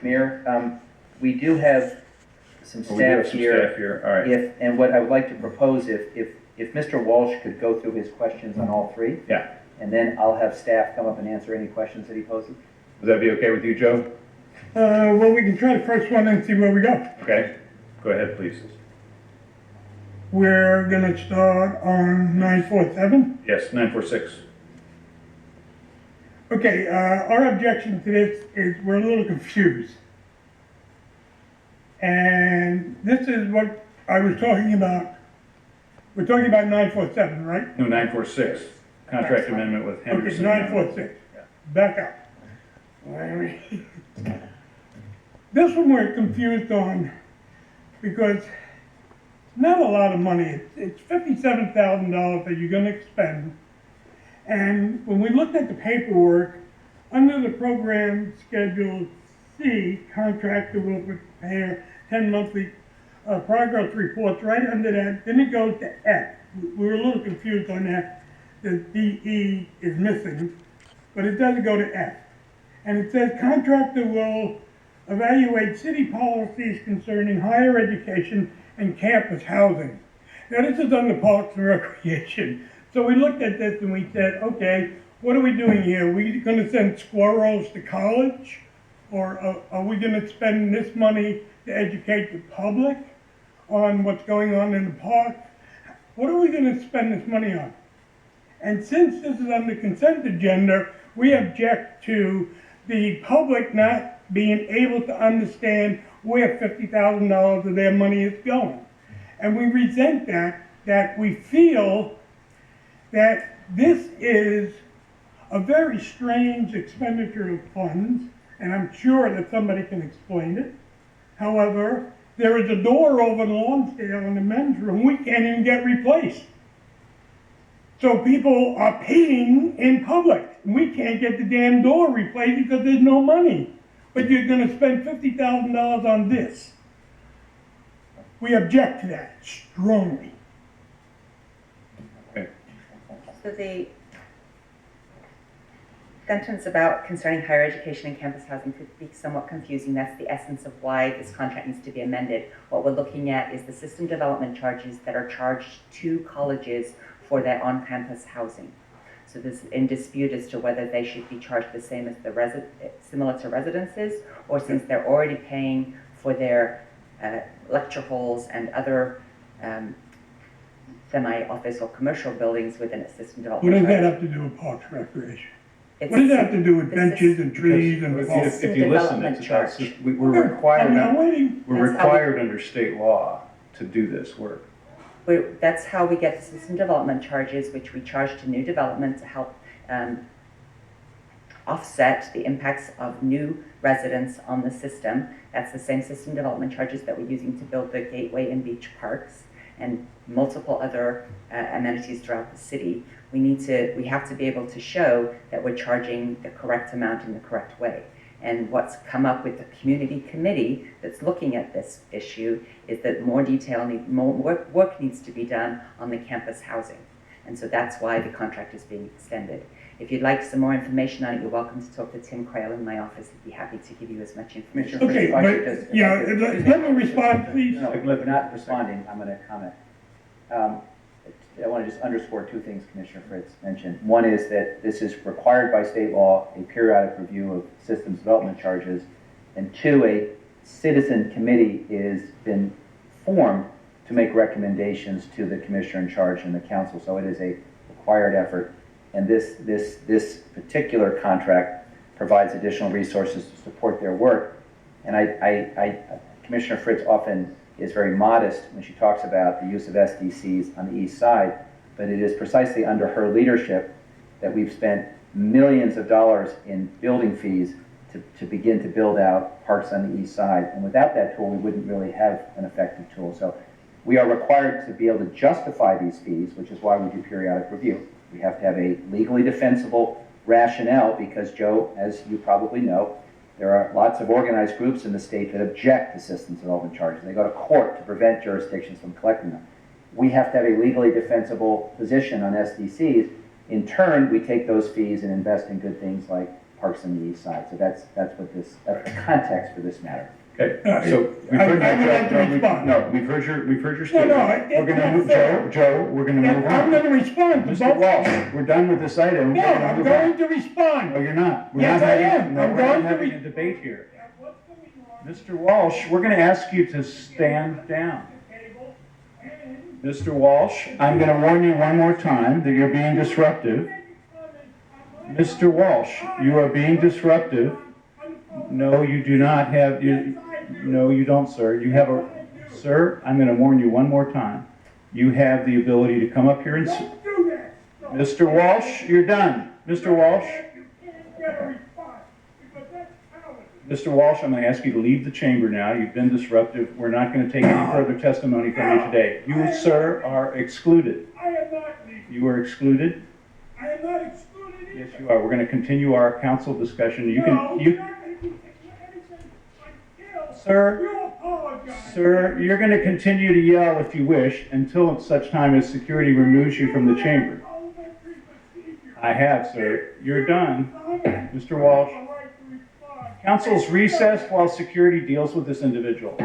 Mayor, we do have some Well, we do have staff some here. staff here. All right. And what I would like to propose, if Mr. Walsh could go through his questions on all three. Yeah. And then I'll have staff come up and answer any questions that he poses. Would that be okay with you, Joe? Well, we can try the first one and see where we go. Okay. Go ahead, please. We're gonna start on 947. Yes, 946. Okay, our objection to this is we're a little confused. And this is what I was talking about. We're talking about 947, right? No, 946. Contract amendment with Okay, Henderson. 946. Yeah. Back up. This one we're confused on because not a lot of money. It's $57,000 that you're going to expend. And when we looked at the paperwork, under the program Schedule C, contractor will prepare 10 monthly progress reports. Right under that, then it goes to F. We were a little confused on that. The DE is missing, but it does go to F. And it says contractor will evaluate city policies concerning higher education and campus housing. Now this is under Parks and Recreation. So we looked at this and we said, okay, what are we doing here? Are we gonna send squirrels to college? Or are we gonna spend this money to educate the public on what's going on in the park? What are we gonna spend this money on? And since this is on the consent agenda, we object to the public not being able to understand where $50,000 of their money is going. And we resent that we feel that this is a very strange expenditure of funds, and I'm sure that somebody can explain it. However, there is a door over the Lonsdale in the men's room we can't even get replaced. So people are peeing in public. We can't get the damn door replaced because there's no money. But you're gonna spend $50,000 on this. We object to that strongly. Okay. So the sentence about concerning higher education and campus housing could be somewhat confusing. That's the essence of why this contract needs to be amended. What we're looking at is the system development charges that are charged to colleges for their on-campus housing. So this is in dispute as to whether they should be charged the same as similar to residences, or since they're already paying for their lecture halls and other semi-office or commercial buildings within a system What development. does that have to do with Parks and Recreation? It's What does that have to do with the benches and trees and Because parks? if you listen, Development it's charge. just, we're required, I'm not waiting. we're That's how we- required under state law to do this work. That's how we get the system development charges, which we charge to new development to help offset the impacts of new residents on the system. That's the same system development charges that we're using to build the Gateway and Beach Parks and multiple other amenities throughout the city. We have to be able to show that we're charging the correct amount in the correct way. And what's come up with the community committee that's looking at this issue is that more work needs to be done on the campus housing. And so that's why the contract is being extended. If you'd like some more information on it, you're welcome to talk to Tim Crail in my office. He'd be happy to give you as much information. Okay, but, you know, let me respond, please. No, we're not responding, I'm gonna comment. I want to just underscore two things Commissioner Fritz mentioned. One is that this is required by state law, a periodic review of systems development charges, and two, a citizen committee has been formed to make recommendations to the commissioner in charge and the council. So it is a required effort, and this particular contract provides additional resources to support their work. And Commissioner Fritz often is very modest when she talks about the use of SDCs on the east side, but it is precisely under her leadership that we've spent millions of dollars in building fees to begin to build out parks on the east side. And without that tool, we wouldn't really have an effective tool. So we are required to be able to justify these fees, which is why we do periodic review. We have to have a legally defensible rationale because, Joe, as you probably know, there are lots of organized groups in the state that object to systems development charges. They go to court to prevent jurisdictions from collecting them. We have to have a legally defensible position on SDCs. In turn, we take those fees and invest in good things like parks on the east side. So that's that's the context for this matter. Okay, so we've heard I would like to Joe, respond. no, we've heard your No, statement. no, We're gonna it's move, not fair. Joe, we're gonna move I'm on. gonna respond to Mr. both. Walsh, we're done with this item. No, We're gonna I'm move going on. to No, respond. you're not. We're Yes, not I having- am. No, I'm we're not going to having a debate here. Mr. Walsh, we're gonna ask you to stand down. Mr. Walsh, I'm gonna warn you one more time that you're being disruptive. Mr. Walsh, you are being disruptive. No, you do not have, no, you don't, sir. You have sir, I'm gonna warn you one more time. You have the ability to come up here and, Don't do that. No. Mr. Walsh, you're done. Mr. Walsh, You can't get a response, because that's cowardly. Mr. Walsh, I'm gonna ask you to leave the chamber now. You've been disruptive. We're not gonna take any further testimony from you today. You, sir, are excluded. I am not leaving. You are excluded. I am not excluded either. Yes, you are. We're gonna continue our council discussion. You No, can, you're not gonna do anything until Sir, you apologize. sir, you're gonna continue to yell if you wish until such time as security removes you from the chamber. Parliamentary procedure. I have, sir. You're done. Mr. I Walsh. have a right to respond. Council's recessed while security deals with this individual.